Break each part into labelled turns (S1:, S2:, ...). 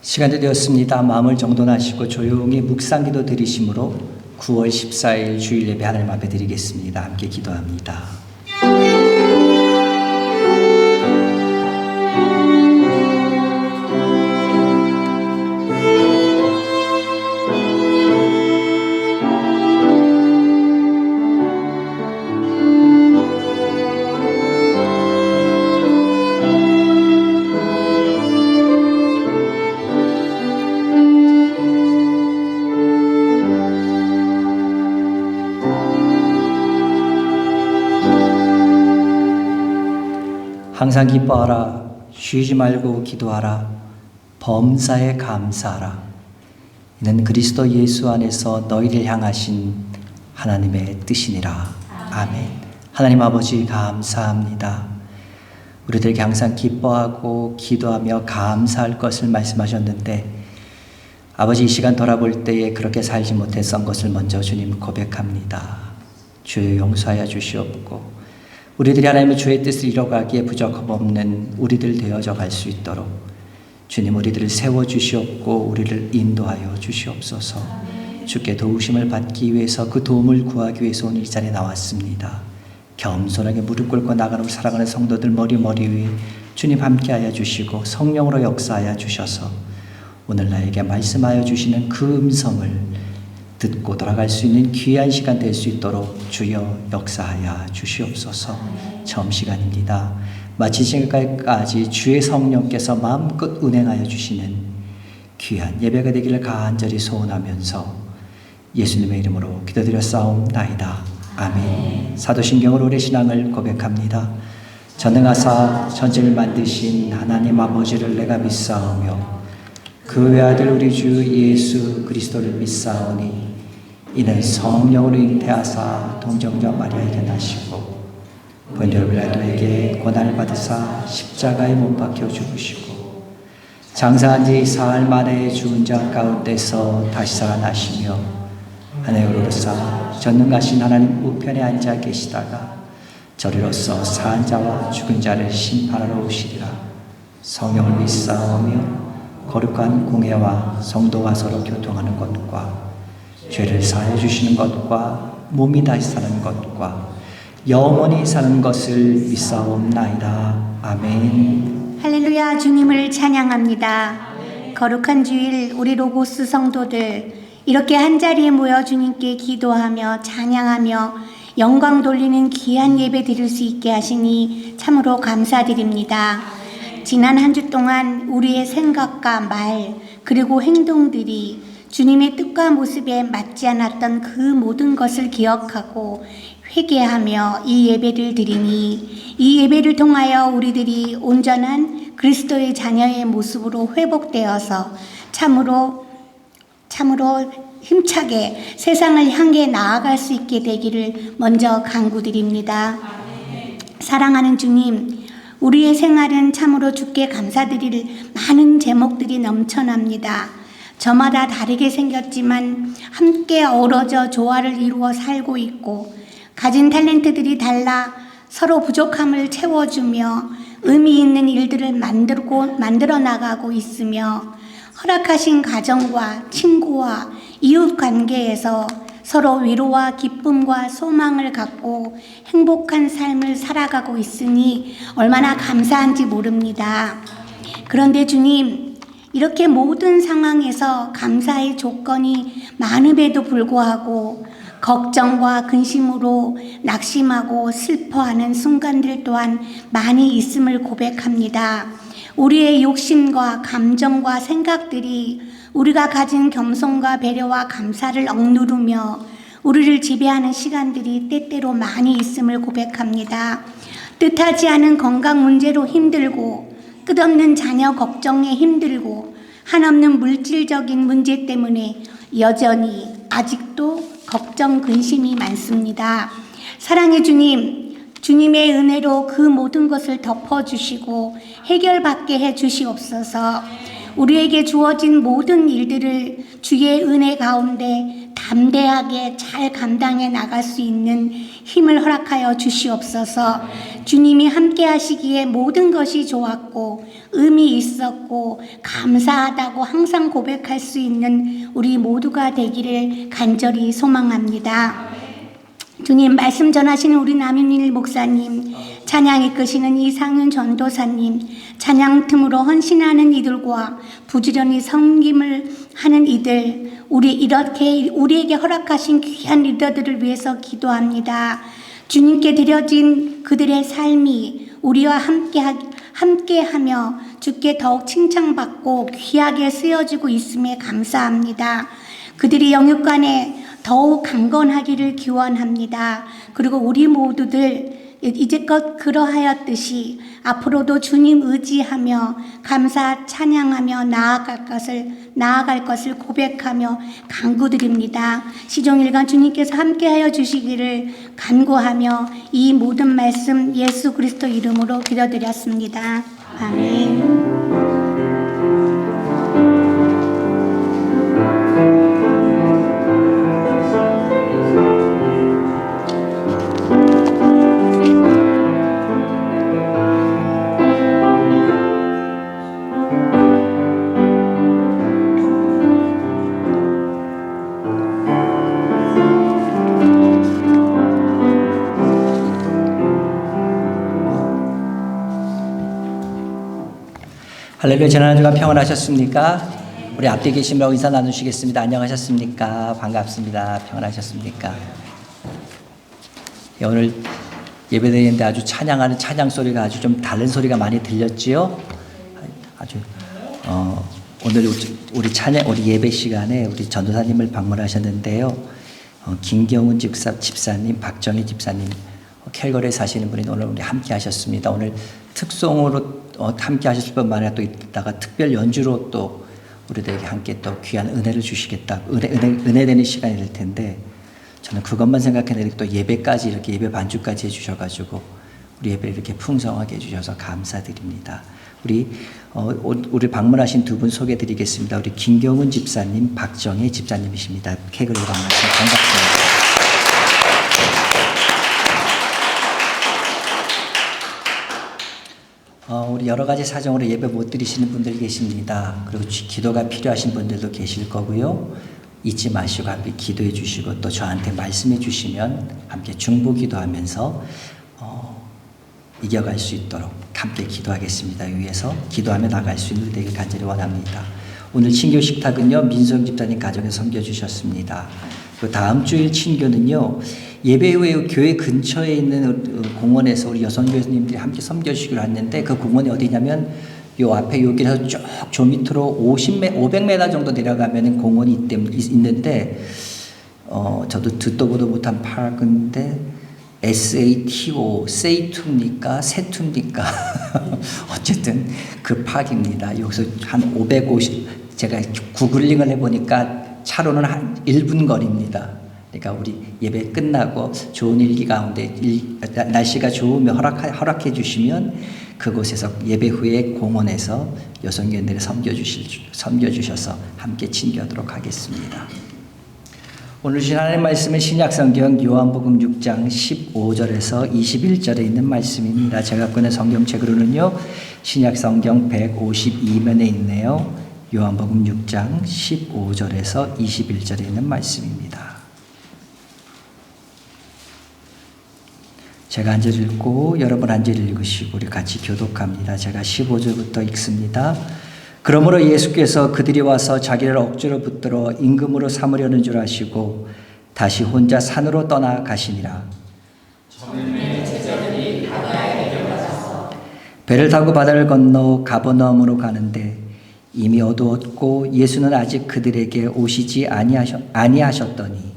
S1: 시간이 되었습니다. 마음을 정돈하시고 조용히 묵상기도 드리심으로 9월 14일 주일 예배 하나님 앞에 드리겠습니다. 함께 기도합니다. 항상 기뻐하라. 쉬지 말고 기도하라. 범사에 감사하라. 이는 그리스도 예수 안에서 너희를 향하신 하나님의 뜻이니라. 아멘. 하나님 아버지 감사합니다. 우리들에게 항상 기뻐하고 기도하며 감사할 것을 말씀하셨는데 아버지 이 시간 돌아볼 때에 그렇게 살지 못했던 것을 먼저 주님 고백합니다. 주여 용서하여 주시옵고 우리들이 하나님의 주의 뜻을 이뤄가기에 부족함 없는 우리들 되어져 갈 수 있도록 주님 우리들을 세워주시옵고 우리를 인도하여 주시옵소서. 주께 도우심을 받기 위해서 그 도움을 구하기 위해서 오늘 이 자리에 나왔습니다. 겸손하게 무릎 꿇고 나가는 사랑하는 성도들 머리 위에 주님 함께하여 주시고 성령으로 역사하여 주셔서 오늘 나에게 말씀하여 주시는 그 음성을 듣고 돌아갈 수 있는 귀한 시간 될 수 있도록 주여 역사하여 주시옵소서. 처음 시간입니다. 마치신 것까지 주의 성령께서 마음껏 운행하여 주시는 귀한 예배가 되기를 간절히 소원하면서 예수님의 이름으로 기도드렸사옵나이다. 아멘. 사도신경으로 우리 신앙을 고백합니다. 전능하사 천지를 만드신 하나님 아버지를 내가 믿사오며 그 외아들 우리 주 예수 그리스도를 믿사오니 이는 성령으로 잉태하사 동정녀 마리아에게 나시고 본디오 빌라도에게 고난을 받으사 십자가에 못 박혀 죽으시고 장사한 지 사흘 만에 죽은 자 가운데서 다시 살아나시며 하늘로 오르사 전능하신 하나님 우편에 앉아 계시다가 저리로서 사한 자와 죽은 자를 심판하러 오시리라. 성령을 믿사오며 거룩한 공회와 성도가 서로 교통하는 것과 죄를 사해 주시는 것과 몸이 다시 사는 것과 영원히 사는 것을 믿사옵나이다. 아멘.
S2: 할렐루야. 주님을 찬양합니다. 거룩한 주일 우리 로고스 성도들 이렇게 한자리에 모여 주님께 기도하며 찬양하며 영광 돌리는 귀한 예배 드릴 수 있게 하시니 참으로 감사드립니다. 지난 한 주 동안 우리의 생각과 말 그리고 행동들이 주님의 뜻과 모습에 맞지 않았던 그 모든 것을 기억하고 회개하며 이 예배를 드리니 이 예배를 통하여 우리들이 온전한 그리스도의 자녀의 모습으로 회복되어서 참으로 힘차게 세상을 향해 나아갈 수 있게 되기를 먼저 간구드립니다. 사랑하는 주님, 우리의 생활은 참으로 주께 감사드릴 많은 제목들이 넘쳐납니다. 저마다 다르게 생겼지만 함께 어우러져 조화를 이루어 살고 있고 가진 탤런트들이 달라 서로 부족함을 채워주며 의미 있는 일들을 만들어 나가고 있으며 허락하신 가정과 친구와 이웃 관계에서 서로 위로와 기쁨과 소망을 갖고 행복한 삶을 살아가고 있으니 얼마나 감사한지 모릅니다. 그런데 주님, 이렇게 모든 상황에서 감사의 조건이 많음에도 불구하고 걱정과 근심으로 낙심하고 슬퍼하는 순간들 또한 많이 있음을 고백합니다. 우리의 욕심과 감정과 생각들이 우리가 가진 겸손과 배려와 감사를 억누르며 우리를 지배하는 시간들이 때때로 많이 있음을 고백합니다. 뜻하지 않은 건강 문제로 힘들고 끝없는 자녀 걱정에 힘들고 한없는 물질적인 문제 때문에 여전히 아직도 걱정 근심이 많습니다. 사랑의 주님, 주님의 은혜로 그 모든 것을 덮어주시고 해결받게 해주시옵소서. 우리에게 주어진 모든 일들을 주의 은혜 가운데 다 담대하게 잘 감당해 나갈 수 있는 힘을 허락하여 주시옵소서. 주님이 함께 하시기에 모든 것이 좋았고 의미 있었고 감사하다고 항상 고백할 수 있는 우리 모두가 되기를 간절히 소망합니다. 주님, 말씀 전하시는 우리 남윤일 목사님, 찬양 이끄시는 이상윤 전도사님, 찬양 틈으로 헌신하는 이들과 부지런히 섬김을 하는 이들, 이렇게 우리에게 허락하신 귀한 리더들을 위해서 기도합니다. 주님께 드려진 그들의 삶이 우리와 함께하며 주께 더욱 칭찬받고 귀하게 쓰여지고 있음에 감사합니다. 그들이 영육간에 더욱 강건하기를 기원합니다. 그리고 우리 모두들 이제껏 그러하였듯이 앞으로도 주님 의지하며 감사 찬양하며 나아갈 것을 고백하며 간구드립니다. 시종일관 주님께서 함께하여 주시기를 간구하며 이 모든 말씀 예수 그리스도 이름으로 기도드렸습니다. 아멘.
S1: 할렐루야. 지난 한 주간 평안하셨습니까? 우리 앞뒤 계신 분하고 인사 나누시겠습니다. 안녕하셨습니까? 반갑습니다. 평안하셨습니까? 오늘 예배드리는데 아주 찬양하는 찬양 소리가 아주 좀 다른 소리가 많이 들렸지요? 아주 오늘 우리 예배 시간에 우리 전도사님을 방문하셨는데요. 김경훈 집사님, 박정희 집사님, 캘거리에 사시는 분이 오늘 우리 함께 하셨습니다. 오늘 특송으로 함께 하셨을 뿐만 아니라 또 이따가 특별 연주로 또 우리들에게 함께 또 귀한 은혜를 주시겠다. 은혜 되는 시간이 될 텐데 저는 그것만 생각했는데 또 예배까지 이렇게 예배 반주까지 해주셔가지고 우리 예배를 이렇게 풍성하게 해주셔서 감사드립니다. 우리 방문하신 두 분 소개드리겠습니다. 우리 김경훈 집사님, 박정희 집사님이십니다. 캘거리에 방문하신 반갑습니다. 우리 여러 가지 사정으로 예배 못 드리시는 분들 계십니다. 그리고 기도가 필요하신 분들도 계실 거고요. 잊지 마시고 함께 기도해 주시고 또 저한테 말씀해 주시면 함께 중보 기도하면서 이겨갈 수 있도록 함께 기도하겠습니다. 위해서 기도하며 나갈 수 있는 되길 간절히 원합니다. 오늘 친교 식탁은요, 민수영 집사님 가정에서 섬겨주셨습니다. 그 다음 주일 친교는요, 예배 후에 교회 근처에 있는 공원에서 우리 여성 교수님들이 함께 섬겨주시기로 했는데 그 공원이 어디냐면 요 앞에 여기서 쭉 저 밑으로 500m 정도 내려가면 공원이 있는데 저도 듣도 보도 못한 파크인데 SATO, 세이투입니까? 세투입니까? 어쨌든 그 파크입니다. 여기서 한 550, 제가 구글링을 해보니까 차로는 한 1분 거리입니다. 그러니까 우리 예배 끝나고 좋은 일기 가운데 날씨가 좋으면 허락해 주시면 그곳에서 예배 후에 공원에서 여성교인들을 섬겨주셔서 함께 친교하도록 하겠습니다. 오늘 주신 하나님의 말씀은 신약성경 요한복음 6장 15절에서 21절에 있는 말씀입니다. 제가 갖고 있는 성경책으로는요, 신약성경 152면에 있네요. 요한복음 6장 15절에서 21절에 있는 말씀입니다. 제가 한 절 읽고 여러분 한 절 읽으시고 우리 같이 교독합니다. 제가 15절부터 읽습니다. 그러므로 예수께서 그들이 와서 자기를 억지로 붙들어 임금으로 삼으려는 줄 아시고 다시 혼자 산으로 떠나가시니라. 배를 타고 바다를 건너 가버나움으로 가는데 이미 어두웠고 예수는 아직 그들에게 오시지 아니하셨더니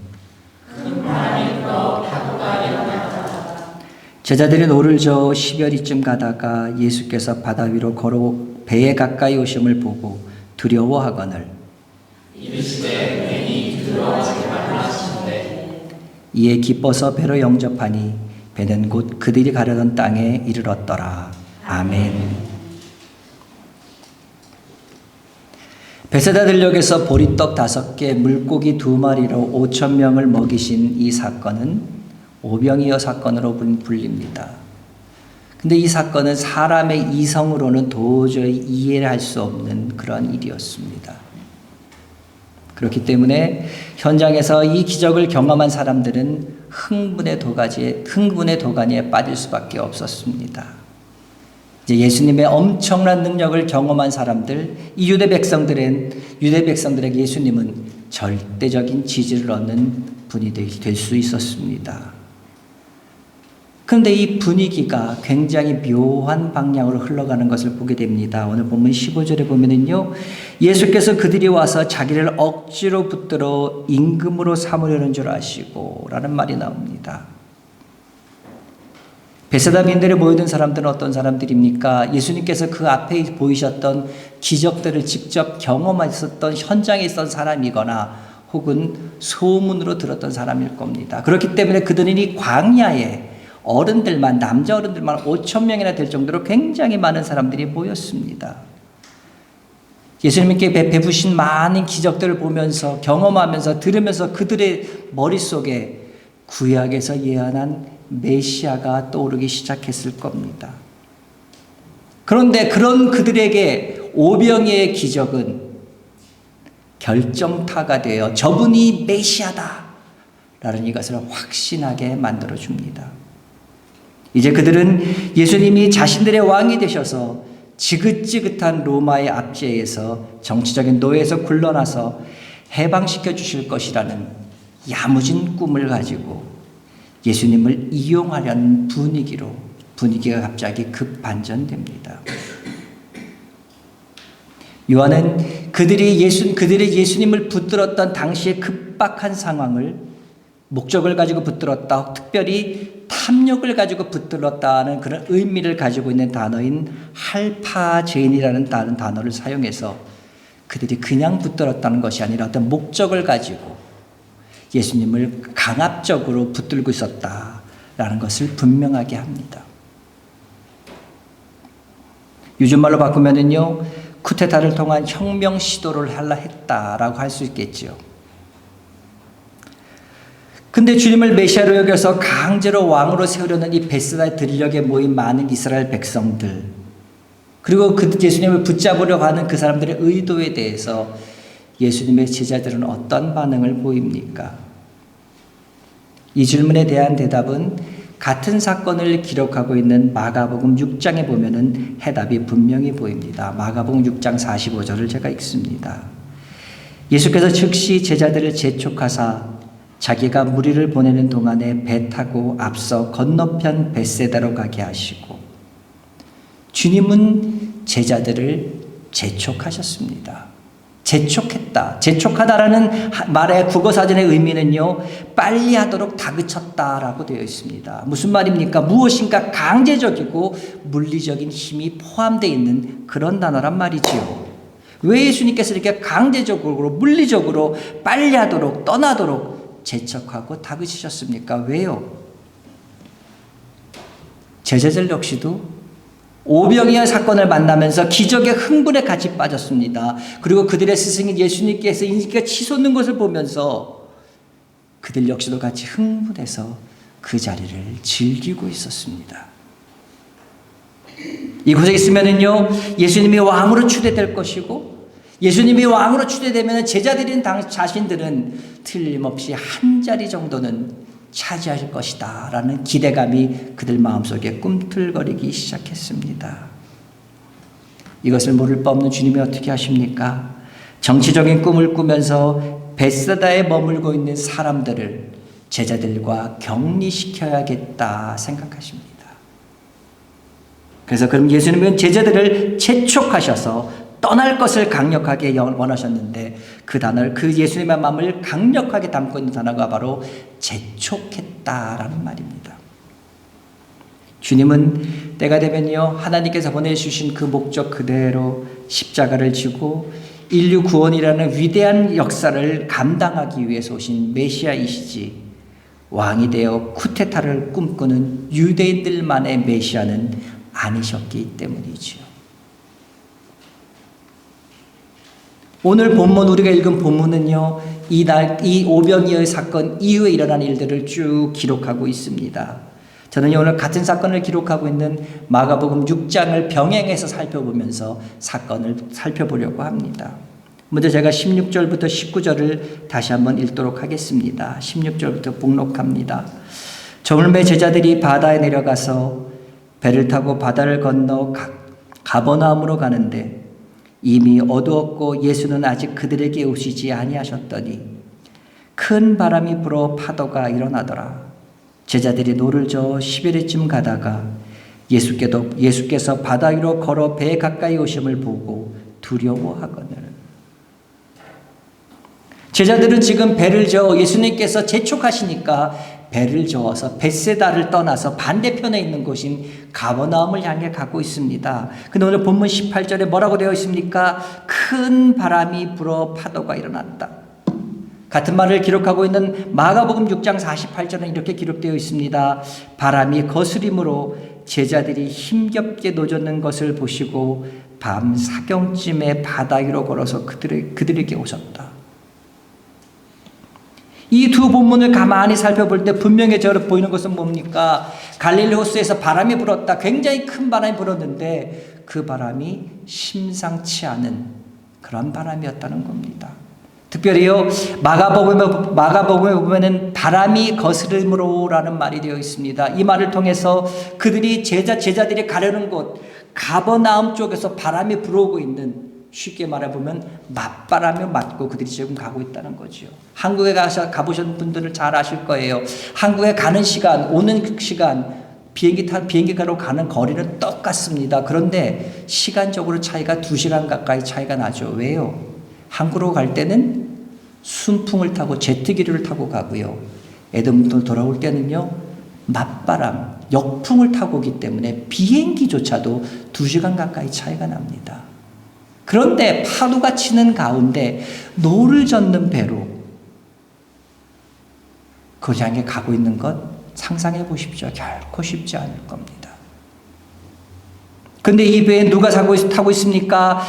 S1: 제자들이 노를 저어 10여리쯤 가다가 예수께서 바다 위로 걸어 배에 가까이 오심을 보고 두려워하거늘 이에 기뻐서 배로 영접하니 배는 곧 그들이 가려던 땅에 이르렀더라. 아멘. 베세다 들녘에서 보리떡 5개, 물고기 2마리로 5천 명을 먹이신 이 사건은 오병이어 사건으로 불립니다. 근데 이 사건은 사람의 이성으로는 도저히 이해를 할 수 없는 그런 일이었습니다. 그렇기 때문에 현장에서 이 기적을 경험한 사람들은 흥분의 도가니에 빠질 수밖에 없었습니다. 이제 예수님의 엄청난 능력을 경험한 사람들, 이 유대 백성들에게 예수님은 절대적인 지지를 얻는 분이 될 수 있었습니다. 그런데 이 분위기가 굉장히 묘한 방향으로 흘러가는 것을 보게 됩니다. 오늘 본문 15절에 보면은요, 예수께서 그들이 와서 자기를 억지로 붙들어 임금으로 삼으려는 줄 아시고 라는 말이 나옵니다. 베세다 빈들에 모여든 사람들은 어떤 사람들입니까? 예수님께서 그 앞에 보이셨던 기적들을 직접 경험하셨던 현장에 있던 사람이거나 혹은 소문으로 들었던 사람일 겁니다. 그렇기 때문에 그들은 이 광야에 어른들만, 남자 어른들만 5천 명이나 될 정도로 굉장히 많은 사람들이 모였습니다. 예수님께 베푸신 많은 기적들을 보면서, 경험하면서, 들으면서 그들의 머릿속에 구약에서 예언한 메시아가 떠오르기 시작했을 겁니다. 그런데 그런 그들에게 오병이의 기적은 결정타가 되어 저분이 메시아다 라는 이것을 확신하게 만들어줍니다. 이제 그들은 예수님이 자신들의 왕이 되셔서 지긋지긋한 로마의 압제에서 정치적인 노예에서 굴러나서 해방시켜 주실 것이라는 야무진 꿈을 가지고 예수님을 이용하려는 분위기가 갑자기 급반전됩니다. 요한은 그들이 예수님을 붙들었던 당시의 급박한 상황을 목적을 가지고 붙들었다, 특별히 탐욕을 가지고 붙들었다는 그런 의미를 가지고 있는 단어인 할파제인이라는 다른 단어를 사용해서 그들이 그냥 붙들었다는 것이 아니라 어떤 목적을 가지고 예수님을 강압적으로 붙들고 있었다라는 것을 분명하게 합니다. 요즘 말로 바꾸면은요, 쿠데타를 통한 혁명 시도를 하려 했다라고 할 수 있겠죠. 근데 주님을 메시아로 여겨서 강제로 왕으로 세우려는 이 베세다 들녘에 모인 많은 이스라엘 백성들, 그리고 그 예수님을 붙잡으려고 하는 그 사람들의 의도에 대해서 예수님의 제자들은 어떤 반응을 보입니까? 이 질문에 대한 대답은 같은 사건을 기록하고 있는 마가복음 6장에 보면은 해답이 분명히 보입니다. 마가복음 6장 45절을 제가 읽습니다. 예수께서 즉시 제자들을 재촉하사 자기가 무리를 보내는 동안에 배 타고 앞서 건너편 벳세다로 가게 하시고, 주님은 제자들을 재촉하셨습니다. 재촉했다. 재촉하다라는 말의 국어사전의 의미는요, 빨리 하도록 다그쳤다라고 되어 있습니다. 무슨 말입니까? 무엇인가 강제적이고 물리적인 힘이 포함되어 있는 그런 단어란 말이지요. 왜 예수님께서 이렇게 강제적으로, 물리적으로 빨리 하도록, 떠나도록 재촉하고 다그치셨습니까? 왜요? 제자들 역시도 오병이어 사건을 만나면서 기적의 흥분에 같이 빠졌습니다. 그리고 그들의 스승인 예수님께서 인기가 치솟는 것을 보면서 그들 역시도 같이 흥분해서 그 자리를 즐기고 있었습니다. 이곳에 있으면은요, 예수님이 왕으로 추대될 것이고, 예수님이 왕으로 추대되면 제자들인 자신들은 틀림없이 한 자리 정도는 차지할 것이다 라는 기대감이 그들 마음속에 꿈틀거리기 시작했습니다. 이것을 모를 바 없는 주님이 어떻게 하십니까? 정치적인 꿈을 꾸면서 벳세다에 머물고 있는 사람들을 제자들과 격리시켜야겠다 생각하십니다. 그래서 그럼 예수님은 제자들을 재촉하셔서 떠날 것을 강력하게 원하셨는데 그 예수님의 마음을 강력하게 담고 있는 단어가 바로 재촉했다라는 말입니다. 주님은 때가 되면요, 하나님께서 보내주신 그 목적 그대로 십자가를 지고 인류 구원이라는 위대한 역사를 감당하기 위해서 오신 메시아이시지, 왕이 되어 쿠데타를 꿈꾸는 유대인들만의 메시아는 아니셨기 때문이지요. 오늘 본문 우리가 읽은 본문은요, 이 오병이어의 사건 이후에 일어난 일들을 쭉 기록하고 있습니다. 저는 오늘 같은 사건을 기록하고 있는 마가복음 6장을 병행해서 살펴보면서 사건을 살펴보려고 합니다. 먼저 제가 16절부터 19절을 다시 한번 읽도록 하겠습니다. 16절부터 복록합니다. 저물매 제자들이 바다에 내려가서 배를 타고 바다를 건너 가버나움으로 가는데 이미 어두웠고 예수는 아직 그들에게 오시지 아니하셨더니 큰 바람이 불어 파도가 일어나더라. 제자들이 노를 저어 11회쯤 가다가 예수께서 바다 위로 걸어 배 가까이 오심을 보고 두려워하거늘. 제자들은 지금 배를 저어 예수님께서 재촉하시니까 배를 저어서 벳세다를 떠나서 반대편에 있는 곳인 가버나움을 향해 가고 있습니다. 근데 오늘 본문 18절에 뭐라고 되어 있습니까? 큰 바람이 불어 파도가 일어났다. 같은 말을 기록하고 있는 마가복음 6장 48절은 이렇게 기록되어 있습니다. 바람이 거스림으로 제자들이 힘겹게 노젓는 것을 보시고 밤 사경쯤에 바다 위로 걸어서 그들에게 오셨다. 이 두 본문을 가만히 살펴볼 때 분명히 저를 보이는 것은 뭡니까? 갈릴리 호수에서 바람이 불었다. 굉장히 큰 바람이 불었는데 그 바람이 심상치 않은 그런 바람이었다는 겁니다. 특별히요, 마가복음에 보면은 바람이 거스름으로라는 말이 되어 있습니다. 이 말을 통해서 그들이 제자들이 가려는 곳 가버나움 쪽에서 바람이 불어오고 있는, 쉽게 말해보면 맞바람이 맞고 그들이 지금 가고 있다는 거죠. 한국에 가보신 분들은 잘 아실 거예요. 한국에 가는 시간, 오는 시간, 비행기가로 가는 거리는 똑같습니다. 그런데 시간적으로 차이가 2시간 가까이 차이가 나죠. 왜요? 한국으로 갈 때는 순풍을 타고 제트기를 타고 가고요. 에드먼ton 돌아올 때는요, 맞바람, 역풍을 타고 오기 때문에 비행기조차도 2시간 가까이 차이가 납니다. 그런데 파도가 치는 가운데 노를 젓는 배로 그 향해 가고 있는 것 상상해 보십시오. 결코 쉽지 않을 겁니다. 근데 이 배에 누가 타고 있습니까?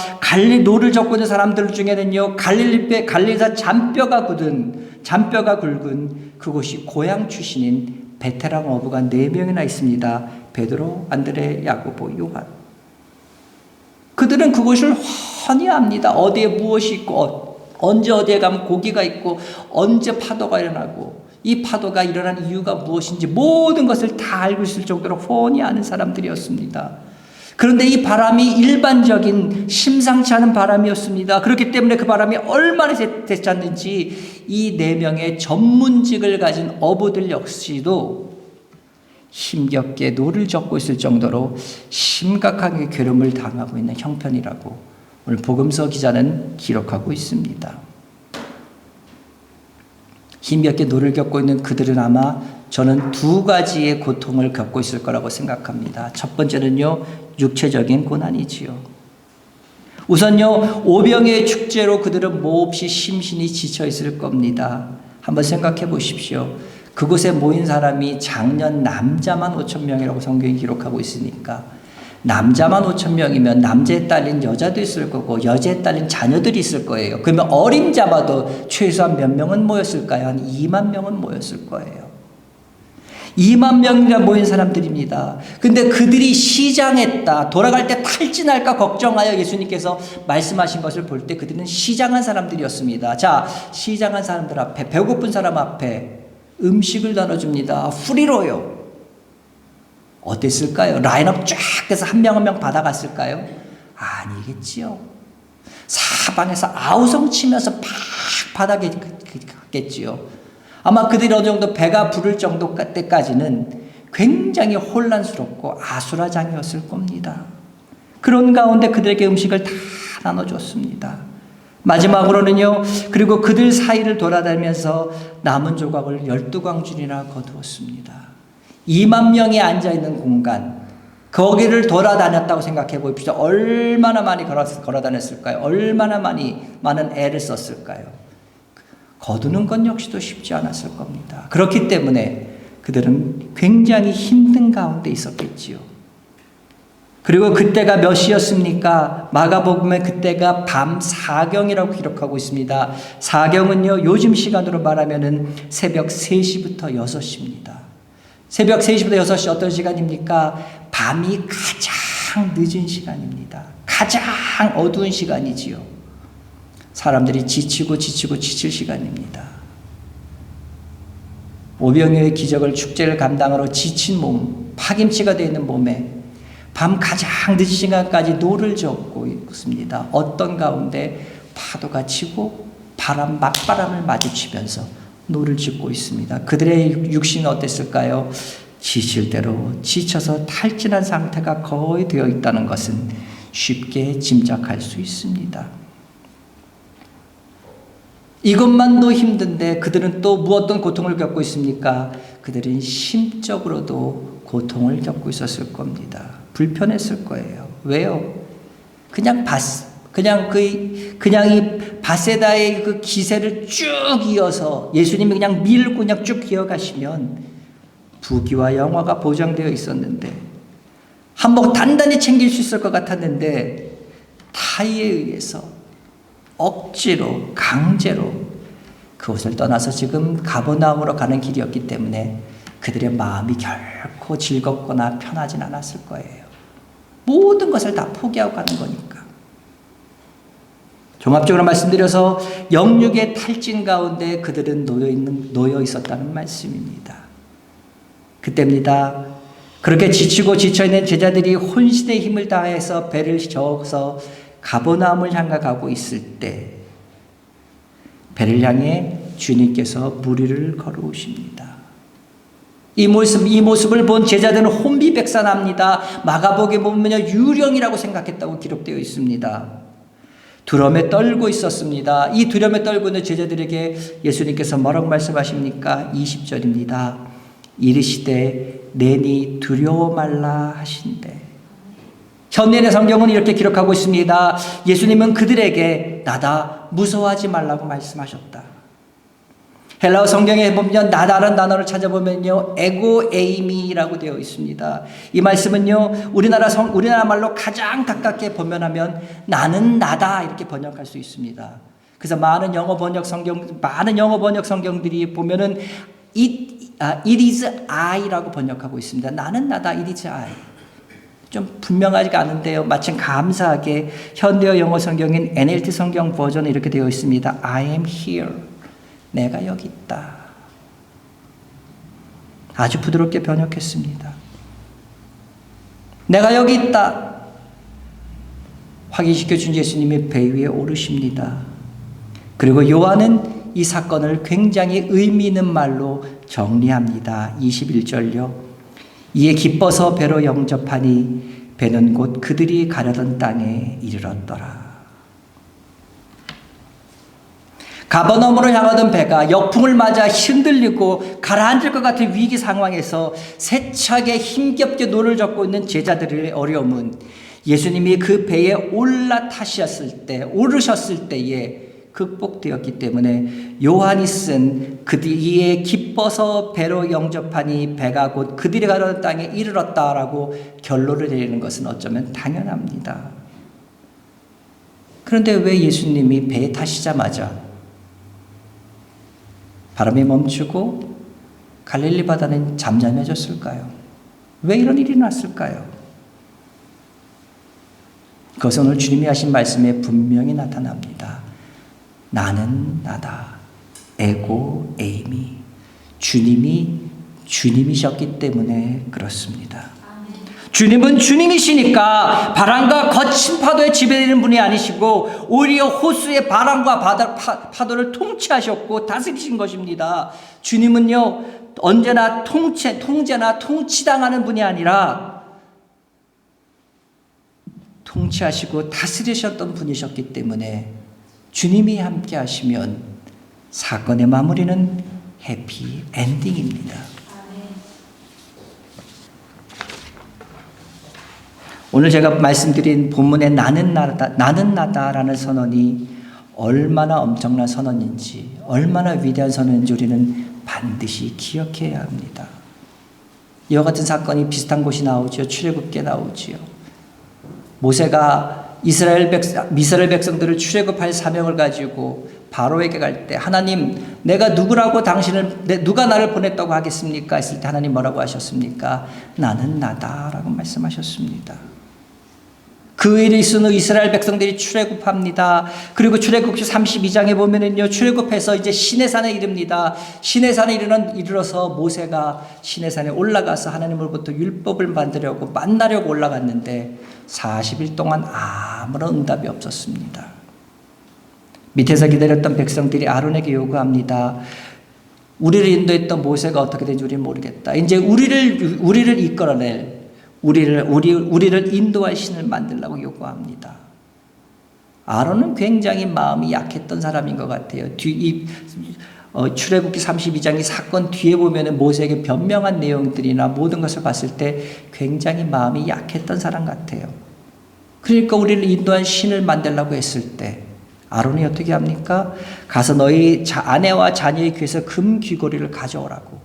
S1: 노를 젓고 있는 사람들 중에는요, 갈릴리사 잔뼈가 굵은 그곳이 고향 출신인 베테랑 어부가 4명이나 있습니다. 베드로, 안드레, 야고보, 요한. 그들은 그것을 훤히 압니다. 어디에 무엇이 있고 언제 어디에 가면 고기가 있고 언제 파도가 일어나고 이 파도가 일어난 이유가 무엇인지 모든 것을 다 알고 있을 정도로 훤히 아는 사람들이었습니다. 그런데 이 바람이 일반적인 심상치 않은 바람이었습니다. 그렇기 때문에 그 바람이 얼마나 대찼는지 이 4명의 전문직을 가진 어부들 역시도 힘겹게 노를 젓고 있을 정도로 심각하게 괴로움을 당하고 있는 형편이라고 오늘 복음서 기자는 기록하고 있습니다. 힘겹게 노를 겪고 있는 그들은 아마 저는 2가지의 고통을 겪고 있을 거라고 생각합니다. 첫 번째는요, 육체적인 고난이지요. 우선요, 오병이어의 축제로 그들은 몹시 심신이 지쳐 있을 겁니다. 한번 생각해 보십시오. 그곳에 모인 사람이 작년 남자만 5,000명이라고 성경이 기록하고 있으니까 남자만 5,000명이면 남자에 딸린 여자도 있을 거고 여자에 딸린 자녀들이 있을 거예요. 그러면 어림잡아도 최소한 몇 명은 모였을까요? 한 2만 명은 모였을 거예요. 2만 명이나 모인 사람들입니다. 근데 그들이 시장했다, 돌아갈 때 탈진할까 걱정하여 예수님께서 말씀하신 것을 볼 때 그들은 시장한 사람들이었습니다. 자, 시장한 사람들 앞에, 배고픈 사람 앞에 음식을 나눠줍니다. 프리로요. 어땠을까요? 라인업 쫙 해서 한 명 한 명 받아갔을까요? 아니겠지요. 사방에서 아우성 치면서 팍 받아갔겠지요. 아마 그들이 어느 정도 배가 부를 정도 때까지는 굉장히 혼란스럽고 아수라장이었을 겁니다. 그런 가운데 그들에게 음식을 다 나눠줬습니다. 마지막으로는요, 그리고 그들 사이를 돌아다니면서 남은 조각을 12광줄이나 거두었습니다. 2만 명이 앉아있는 공간, 거기를 돌아다녔다고 생각해 보십시오. 얼마나 많이 걸어다녔을까요? 얼마나 많은 애를 썼을까요? 거두는 건 역시도 쉽지 않았을 겁니다. 그렇기 때문에 그들은 굉장히 힘든 가운데 있었겠지요. 그리고 그때가 몇 시였습니까? 마가복음에 그때가 밤 사경이라고 기록하고 있습니다. 사경은요, 요즘 시간으로 말하면은 새벽 3시부터 6시입니다. 새벽 3시부터 6시 어떤 시간입니까? 밤이 가장 늦은 시간입니다. 가장 어두운 시간이지요. 사람들이 지치고 지칠 시간입니다. 오병이어의 기적을 축제를 감당하러 지친 몸, 파김치가 되어 있는 몸에 밤 가장 늦은 시간까지 노를 젓고 있습니다. 어떤 가운데 파도가 치고 맞바람을 마주치면서 노를 짓고 있습니다. 그들의 육신은 어땠을까요? 지칠 대로 지쳐서 탈진한 상태가 거의 되어 있다는 것은 쉽게 짐작할 수 있습니다. 이것만도 힘든데 그들은 또 무엇떤 고통을 겪고 있습니까? 그들은 심적으로도 고통을 겪고 있었을 겁니다. 불편했을 거예요. 왜요? 그냥 이 바세다의 그 기세를 쭉 이어서 예수님이 그냥 밀고 그냥 쭉 이어가시면 부귀와 영화가 보장되어 있었는데 한몫 단단히 챙길 수 있을 것 같았는데 타의에 의해서 억지로 강제로 그곳을 떠나서 지금 가버나움으로 가는 길이었기 때문에 그들의 마음이 결코 즐겁거나 편하진 않았을 거예요. 모든 것을 다 포기하고 가는 거니까. 종합적으로 말씀드려서 영육의 탈진 가운데 그들은 놓여 있었다는 말씀입니다. 그때입니다. 그렇게 지치고 지쳐있는 제자들이 혼신의 힘을 다해서 배를 저어서 가버나움을 향해 가고 있을 때 배를 향해 주님께서 무리를 걸어오십니다. 이 모습을 본 제자들은 혼비백산합니다. 마가복에 보면 유령이라고 생각했다고 기록되어 있습니다. 두려움에 떨고 있었습니다. 이 두려움에 떨고 있는 제자들에게 예수님께서 뭐라고 말씀하십니까? 20절입니다. 이르시되 내니 두려워 말라 하신대. 현대의 성경은 이렇게 기록하고 있습니다. 예수님은 그들에게 나다 무서워하지 말라고 말씀하셨다. 헬라어 성경에 보면 나다라는 단어를 찾아보면요, 에고에이미라고 되어 있습니다. 이 말씀은요, 우리나라 말로 가장 가깝게 번역하면 나는 나다 이렇게 번역할 수 있습니다. 그래서 많은 영어 번역 성경들이 보면은 it is I라고 번역하고 있습니다. 나는 나다, it is I. 좀 분명하지가 않은데요. 마침 감사하게 현대어 영어 성경인 NLT 성경 버전에 이렇게 되어 있습니다. I am here. 내가 여기 있다. 아주 부드럽게 번역했습니다. 내가 여기 있다. 확인시켜 준 예수님이 배 위에 오르십니다. 그리고 요한은 이 사건을 굉장히 의미 있는 말로 정리합니다. 21절요. 이에 기뻐서 배로 영접하니 배는 곧 그들이 가려던 땅에 이르렀더라. 가버나움으로 향하던 배가 역풍을 맞아 흔들리고 가라앉을 것 같은 위기 상황에서 세차게 힘겹게 노를 젓고 있는 제자들의 어려움은 예수님이 그 배에 오르셨을 때에 극복되었기 때문에 요한이 쓴 그들이 기뻐서 배로 영접하니 배가 곧 그들이 가려던 땅에 이르렀다라고 결론을 내리는 것은 어쩌면 당연합니다. 그런데 왜 예수님이 배에 타시자마자 바람이 멈추고 갈릴리 바다는 잠잠해졌을까요? 왜 이런 일이 났을까요? 그것은 오늘 주님이 하신 말씀에 분명히 나타납니다. 나는 나다. 에고 에이미. 주님이셨기 때문에 그렇습니다. 주님은 주님이시니까 바람과 거친 파도에 지배되는 분이 아니시고 오히려 호수의 바람과 파도를 통치하셨고 다스리신 것입니다. 주님은요, 언제나 통제나 통치당하는 분이 아니라 통치하시고 다스리셨던 분이셨기 때문에 주님이 함께 하시면 사건의 마무리는 해피 엔딩입니다. 오늘 제가 말씀드린 본문의 나는 나다라는 선언이 얼마나 엄청난 선언인지, 얼마나 위대한 선언인지 우리는 반드시 기억해야 합니다. 이와 같은 사건이 비슷한 곳이 나오죠. 출애굽기에 나오지요. 모세가 이스라엘 백성들을 출애굽할 사명을 가지고 바로에게 갈 때 하나님 내가 누구라고 누가 나를 보냈다고 하겠습니까? 했을 때 하나님 뭐라고 하셨습니까? 나는 나다라고 말씀하셨습니다. 그 일이 있은 후 이스라엘 백성들이 출애굽합니다. 그리고 출애굽기 32장에 보면은요, 출애굽해서 이제 시내산에 이릅니다. 시내산에 이르러서 모세가 시내산에 올라가서 하나님으로부터 율법을 받으려고 만나려고 올라갔는데 40일 동안 아무런 응답이 없었습니다. 밑에서 기다렸던 백성들이 아론에게 요구합니다. 우리를 인도했던 모세가 어떻게 된지 우리는 모르겠다. 이제 우리를 이끌어낼 우리를 인도할 신을 만들라고 요구합니다. 아론은 굉장히 마음이 약했던 사람인 것 같아요. 출애굽기 32장 이 사건 뒤에 보면은 모세에게 변명한 내용들이나 모든 것을 봤을 때 굉장히 마음이 약했던 사람 같아요. 그러니까 우리를 인도한 신을 만들라고 했을 때 아론이 어떻게 합니까? 가서 너희 아내와 자녀의 귀에서 금 귀고리를 가져오라고.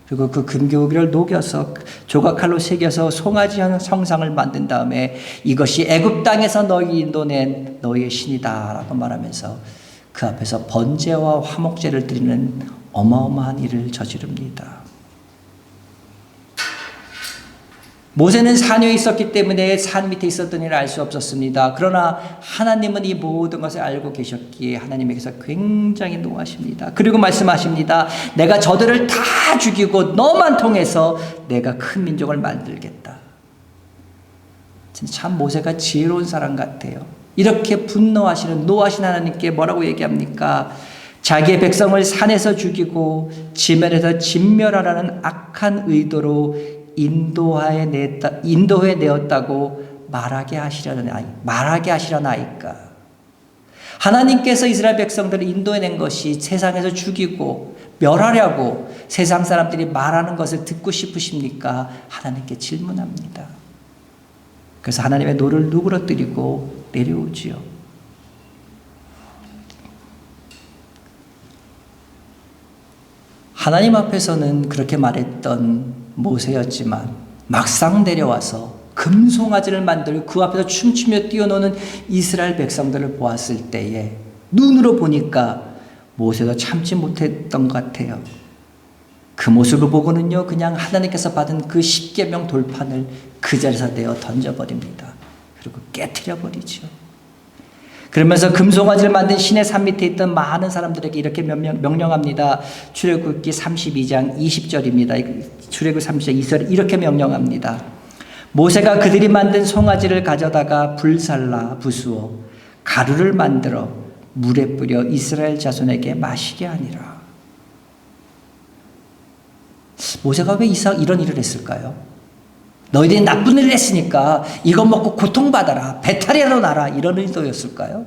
S1: 그리고 그 금귀고리를 녹여서 조각칼로 새겨서 송아지 형상을 만든 다음에 이것이 애굽 땅에서 너희 인도낸 너희의 신이다라고 말하면서 그 앞에서 번제와 화목제를 드리는 어마어마한 일을 저지릅니다. 모세는 산 위에 있었기 때문에 산 밑에 있었던 일을 알 수 없었습니다. 그러나 하나님은 이 모든 것을 알고 계셨기에 하나님에게서 굉장히 노하십니다. 그리고 말씀하십니다. 내가 저들을 다 죽이고 너만 통해서 내가 큰 민족을 만들겠다. 참 모세가 지혜로운 사람 같아요. 이렇게 노하신 하나님께 뭐라고 얘기합니까? 자기의 백성을 산에서 죽이고 지면에서 진멸하라는 악한 의도로 인도해 내었다고 말하게 하시려나이까. 하나님께서 이스라엘 백성들을 인도해낸 것이 세상에서 죽이고 멸하려고 세상 사람들이 말하는 것을 듣고 싶으십니까? 하나님께 질문합니다. 그래서 하나님의 노를 누그러뜨리고 내려오지요. 하나님 앞에서는 그렇게 말했던 모세였지만 막상 내려와서 금송아지를 만들고 그 앞에서 춤추며 뛰어노는 이스라엘 백성들을 보았을 때에 눈으로 보니까 모세도 참지 못했던 것 같아요. 그 모습을 보고는요, 그냥 하나님께서 받은 그 십계명 돌판을 그 자리에서 내어 던져버립니다. 그리고 깨트려버리죠. 그러면서 금송아지를 만든 신의 산 밑에 있던 많은 사람들에게 이렇게 명령합니다. 출애굽기 32장 20절입니다. 출애굽기 32장 20절 이렇게 명령합니다. 모세가 그들이 만든 송아지를 가져다가 불살라 부수어 가루를 만들어 물에 뿌려 이스라엘 자손에게 마시게 하니라. 모세가 왜 이런 일을 했을까요? 너희들이 나쁜 일을 했으니까 이거 먹고 고통받아라, 배탈이라도 나라, 이런 의도였을까요?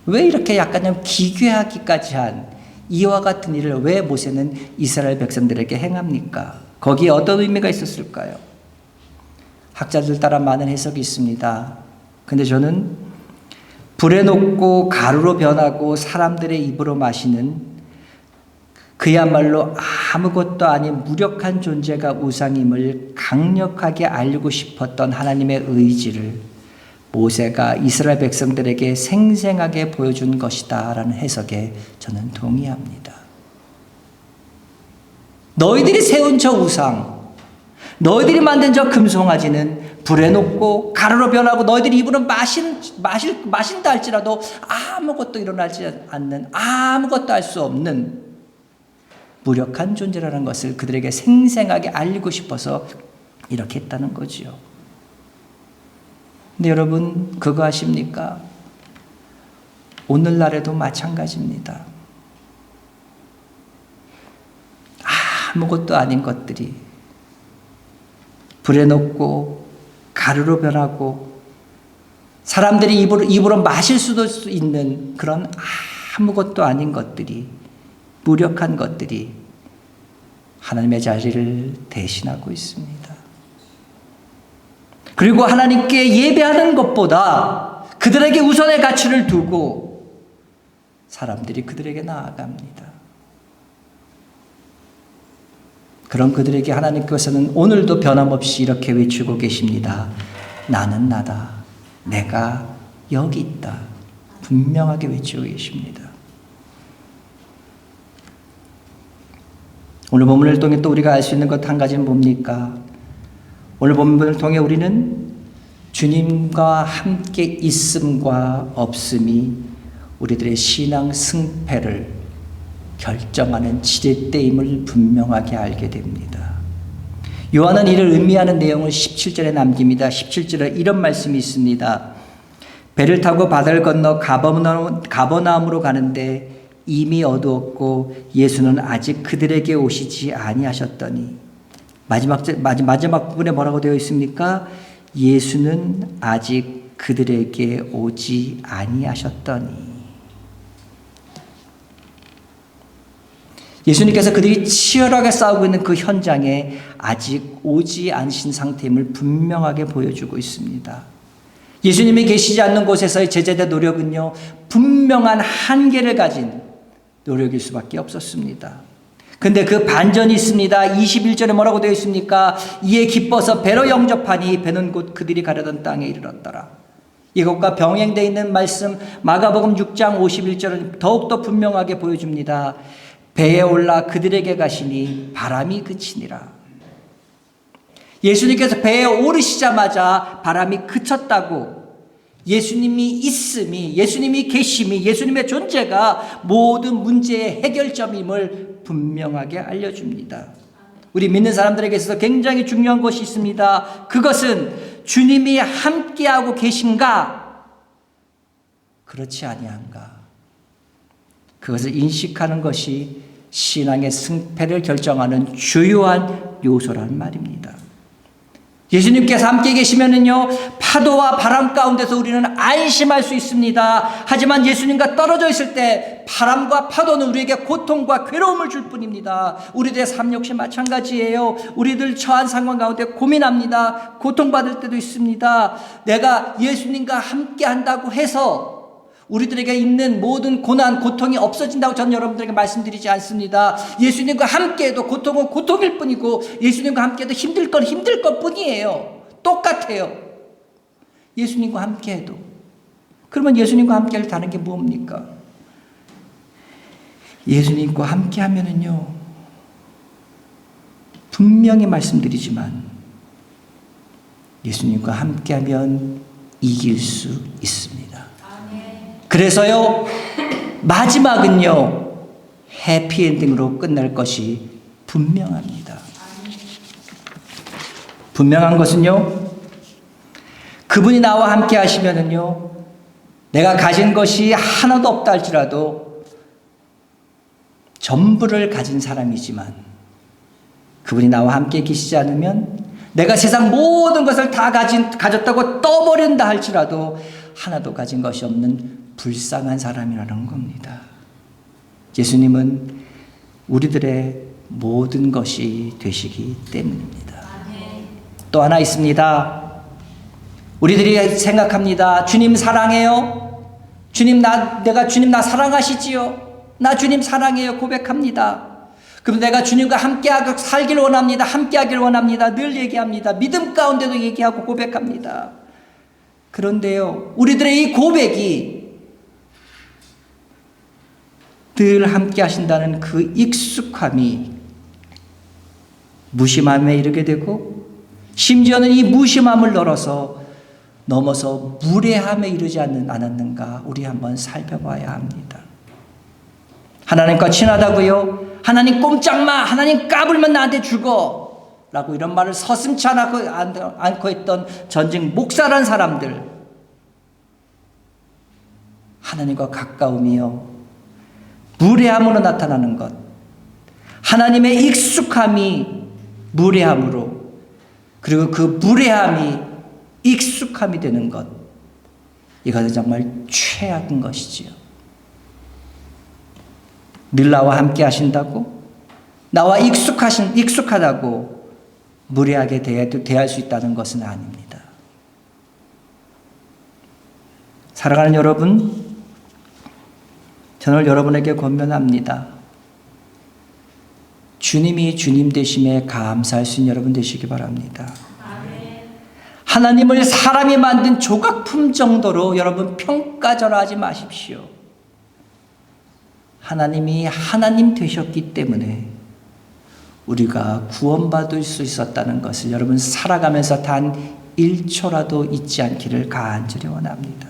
S1: 왜 이렇게 약간 좀 기괴하기까지 한 이와 같은 일을 왜 모세는 이스라엘 백성들에게 행합니까? 거기에 어떤 의미가 있었을까요? 학자들 따라 많은 해석이 있습니다. 근데 저는 불에 녹고 가루로 변하고 사람들의 입으로 마시는 그야말로 아무것도 아닌 무력한 존재가 우상임을 강력하게 알리고 싶었던 하나님의 의지를 모세가 이스라엘 백성들에게 생생하게 보여준 것이다 라는 해석에 저는 동의합니다. 너희들이 세운 저 우상, 너희들이 만든 저 금송아지는 불에 녹고 가루로 변하고 너희들이 입으로 마신다 할지라도 아무것도 일어나지 않는, 아무것도 할 수 없는 무력한 존재라는 것을 그들에게 생생하게 알리고 싶어서 이렇게 했다는 거지요. 근데 여러분, 그거 아십니까? 오늘날에도 마찬가지입니다. 아무것도 아닌 것들이 불에 녹고 가루로 변하고 사람들이 입으로 마실 수도 있는 그런 아무것도 아닌 것들이, 무력한 것들이 하나님의 자리를 대신하고 있습니다. 그리고 하나님께 예배하는 것보다 그들에게 우선의 가치를 두고 사람들이 그들에게 나아갑니다. 그런 그들에게 하나님께서는 오늘도 변함없이 이렇게 외치고 계십니다. 나는 나다. 내가 여기 있다. 분명하게 외치고 계십니다. 오늘 본문을 통해 또 우리가 알 수 있는 것 한 가지는 뭡니까? 오늘 본문을 통해 우리는 주님과 함께 있음과 없음이 우리들의 신앙 승패를 결정하는 지렛대임을 분명하게 알게 됩니다. 요한은 이를 의미하는 내용을 17절에 남깁니다. 17절에 이런 말씀이 있습니다. 배를 타고 바다를 건너 가버나움으로 가는데 이미 어두웠고 예수는 아직 그들에게 오시지 아니하셨더니 마지막 부분에 뭐라고 되어 있습니까? 예수는 아직 그들에게 오지 아니하셨더니. 예수님께서 그들이 치열하게 싸우고 있는 그 현장에 아직 오지 않으신 상태임을 분명하게 보여주고 있습니다. 예수님이 계시지 않는 곳에서의 제자들의 노력은요, 분명한 한계를 가진 노력일 수밖에 없었습니다. 근데 그 반전이 있습니다. 21절에 뭐라고 되어 있습니까? 이에 기뻐서 배로 영접하니 배는 곧 그들이 가려던 땅에 이르렀더라. 이것과 병행되어 있는 말씀 마가복음 6장 51절은 더욱더 분명하게 보여줍니다. 배에 올라 그들에게 가시니 바람이 그치니라. 예수님께서 배에 오르시자마자 바람이 그쳤다고, 예수님이 있음이, 예수님이 계심이, 예수님의 존재가 모든 문제의 해결점임을 분명하게 알려줍니다. 우리 믿는 사람들에게 있어서 굉장히 중요한 것이 있습니다. 그것은 주님이 함께하고 계신가, 그렇지 아니한가, 그것을 인식하는 것이 신앙의 승패를 결정하는 주요한 요소란 말입니다. 예수님께서 함께 계시면은요, 파도와 바람 가운데서 우리는 안심할 수 있습니다. 하지만 예수님과 떨어져 있을 때 바람과 파도는 우리에게 고통과 괴로움을 줄 뿐입니다. 우리들의 삶 역시 마찬가지예요. 우리들 처한 상황 가운데 고민합니다. 고통받을 때도 있습니다. 내가 예수님과 함께 한다고 해서 우리들에게 있는 모든 고난, 고통이 없어진다고 저는 여러분들에게 말씀드리지 않습니다. 예수님과 함께해도 고통은 고통일 뿐이고, 예수님과 함께해도 힘들 건 힘들 것 뿐이에요. 똑같아요. 예수님과 함께해도. 그러면 예수님과 함께할 다른 게 뭡니까? 예수님과 함께하면은요, 분명히 말씀드리지만 예수님과 함께하면 이길 수 있습니다. 그래서요, 마지막은요, 해피엔딩으로 끝날 것이 분명합니다. 분명한 것은요, 그분이 나와 함께 하시면은요, 내가 가진 것이 하나도 없다 할지라도 전부를 가진 사람이지만, 그분이 나와 함께 계시지 않으면 내가 세상 모든 것을 다 가졌다고 떠버린다 할지라도 하나도 가진 것이 없는 불쌍한 사람이라는 겁니다. 예수님은 우리들의 모든 것이 되시기 때문입니다. 또 하나 있습니다. 우리들이 생각합니다. 주님 사랑해요. 내가 주님 나 사랑하시지요. 나 주님 사랑해요. 고백합니다. 그럼 내가 주님과 함께 살길 원합니다. 함께 하길 원합니다. 늘 얘기합니다. 믿음 가운데도 얘기하고 고백합니다. 그런데요, 우리들의 이 고백이 늘 함께 하신다는 그 익숙함이 무심함에 이르게 되고, 심지어는 이 무심함을 넘어서 무례함에 이르지 않았는가, 우리 한번 살펴봐야 합니다. 하나님과 친하다고요? 하나님 꼼짝마, 하나님 까불면 나한테 죽어 라고 이런 말을 서슴지 않고 했던 전직 목사란 사람들, 하나님과 가까움이요, 무례함으로 나타나는 것, 하나님의 익숙함이 무례함으로, 그리고 그 무례함이 익숙함이 되는 것, 이것은 정말 최악인 것이지요. 늘 나와 함께 하신다고, 나와 익숙하다고 무례하게 대할 수 있다는 것은 아닙니다. 사랑하는 여러분, 저는 여러분에게 권면합니다. 주님이 주님 되심에 감사할 수 있는 여러분 되시기 바랍니다. 하나님을 사람이 만든 조각품 정도로 여러분 평가절하하지 마십시오. 하나님이 하나님 되셨기 때문에 우리가 구원받을 수 있었다는 것을 여러분 살아가면서 단 1초라도 잊지 않기를 간절히 원합니다.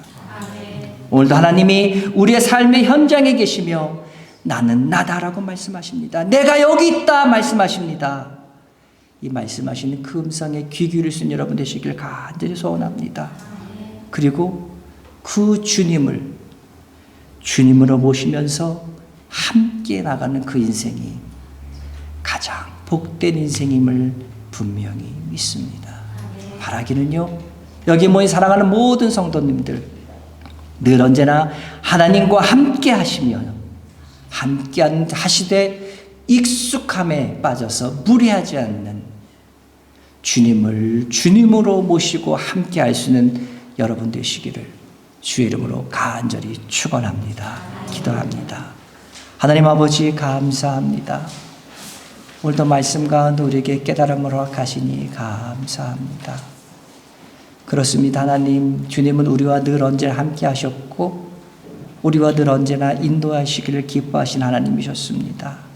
S1: 오늘도 하나님이 우리의 삶의 현장에 계시며 나는 나다라고 말씀하십니다. 내가 여기 있다 말씀하십니다. 이 말씀하시는 그 음성에 귀 기울일 수 있는 여러분 되시길 간절히 소원합니다. 그리고 그 주님으로 모시면서 함께 나가는 그 인생이 가장 복된 인생임을 분명히 믿습니다. 바라기는요, 여기 모인 사랑하는 모든 성도님들 늘 언제나 하나님과 함께 하시며 함께 하시되 익숙함에 빠져서 무리하지 않는 주님을 주님으로 모시고 함께 할 수 있는 여러분 되시기를 주의 이름으로 간절히 축원합니다. 기도합니다. 하나님 아버지 감사합니다. 오늘도 말씀 가운데 우리에게 깨달음을 허락하시니 감사합니다. 그렇습니다. 하나님, 주님은 우리와 늘 언제나 함께 하셨고 우리와 늘 언제나 인도하시기를 기뻐하신 하나님이셨습니다.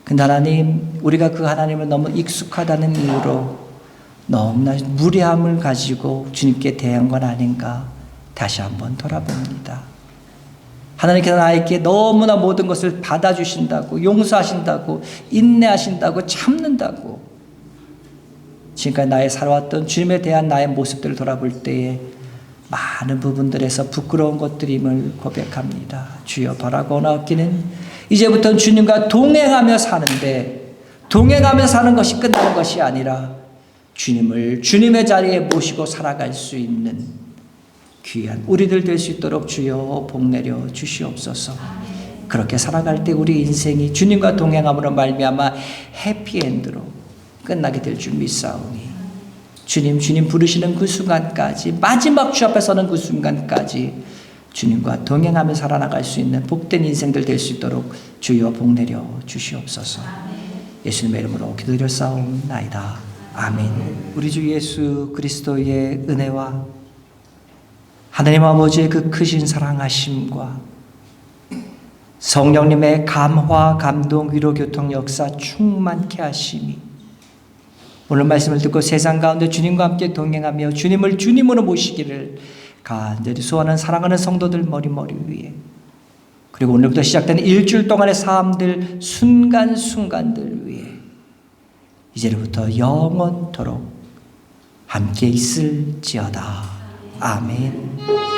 S1: 근데 하나님, 우리가 그 하나님을 너무 익숙하다는 이유로 너무나 무례함을 가지고 주님께 대한 건 아닌가 다시 한번 돌아봅니다. 하나님께서 나에게 너무나 모든 것을 받아주신다고, 용서하신다고, 인내하신다고, 참는다고, 지금까지 나의 살아왔던 주님에 대한 나의 모습들을 돌아볼 때에 많은 부분들에서 부끄러운 것들임을 고백합니다. 주여, 바라고 원하옵기는 이제부터는 주님과 동행하며 사는데, 동행하며 사는 것이 끝나는 것이 아니라 주님을 주님의 자리에 모시고 살아갈 수 있는 귀한 우리들 될 수 있도록 주여 복내려 주시옵소서. 그렇게 살아갈 때 우리 인생이 주님과 동행함으로 말미암아 해피엔드로 끝나게 될 줄 믿사오니 주님 부르시는 그 순간까지, 마지막 주 앞에 서는 그 순간까지 주님과 동행하며 살아나갈 수 있는 복된 인생들 될 수 있도록 주여 복내려 주시옵소서. 예수님의 이름으로 기도드렸사옵나이다. 아멘. 우리 주 예수 그리스도의 은혜와 하나님 아버지의 그 크신 사랑하심과 성령님의 감화, 감동, 위로, 교통, 역사 충만케 하심이 오늘 말씀을 듣고 세상 가운데 주님과 함께 동행하며 주님을 주님으로 모시기를 간절히 소원하는 사랑하는 성도들 머리머리 위에, 그리고 오늘부터 시작되는 일주일 동안의 삶들 순간순간들 위에 이제부터 영원토록 함께 있을지어다. 아멘.